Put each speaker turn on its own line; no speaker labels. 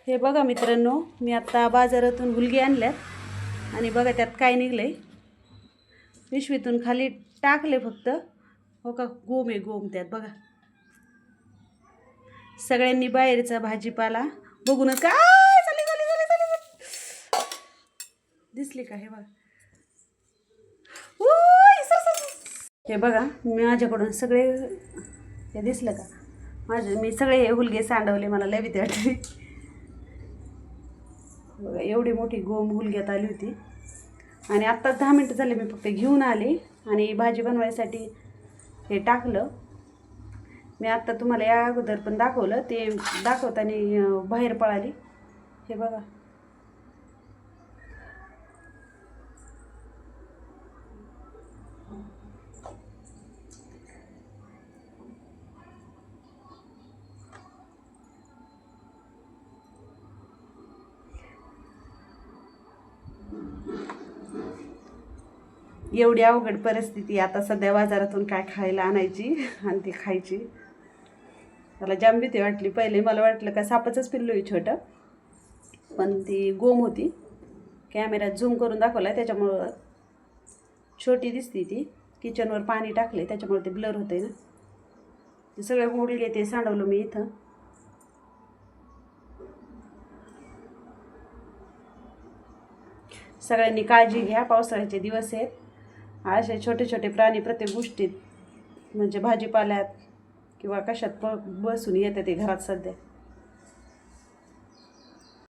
हे बघा मित्रांनो, मी आता बाजारातून हुलगे आणल्यात आणि बघा त्यात काय निघलंय. पिशवीतून खाली टाकले फक्त. हो का, गोम आहे गोम त्यात बघा. सगळ्यांनी बाहेरचा भाजीपाला बघूनच का दिसली का. हे बघा, हे बघा माझ्याकडून सगळे हे दिसलं का. मी सगळे हे हुलगे सांडवले. मला लय भीती वाटली. बघा एवढी मोठी गोम हुलग्यात आली होती आणि आत्ता 10 मिनटं झाले मी फक्त घेऊन आले आणि भाजी बनवायसाठी हे टाकलं. मी आत्ता तुम्हाला या अगोदर पण दाखवलं, ते दाखवताना बाहेर पळाली. हे बघा, एवढी अवघड परिस्थिती आता सध्या. बाजारातून काय खायला आणायची आणि ती खायची. मला जाम भीती वाटली. पहिले मला वाटलं का सापाचंच पिल्लू आहे छोटं, पण ती गोम होती. कॅमेऱ्यात झूम करून दाखवला आहे त्याच्यामुळं छोटी दिसती ती. किचनवर पाणी टाकले त्याच्यामुळे ते ब्लर होते ना. ते सगळे हुलगे ते सांडवलं मी इथं. सगळ्यांनी काळजी घ्या, पावसाळ्याचे दिवस आहेत. असे छोटे छोटे प्राणी प्रत्येक गोष्टीत म्हणजे भाजीपाल्यात किंवा कशात बसून येते ते घरात सध्या.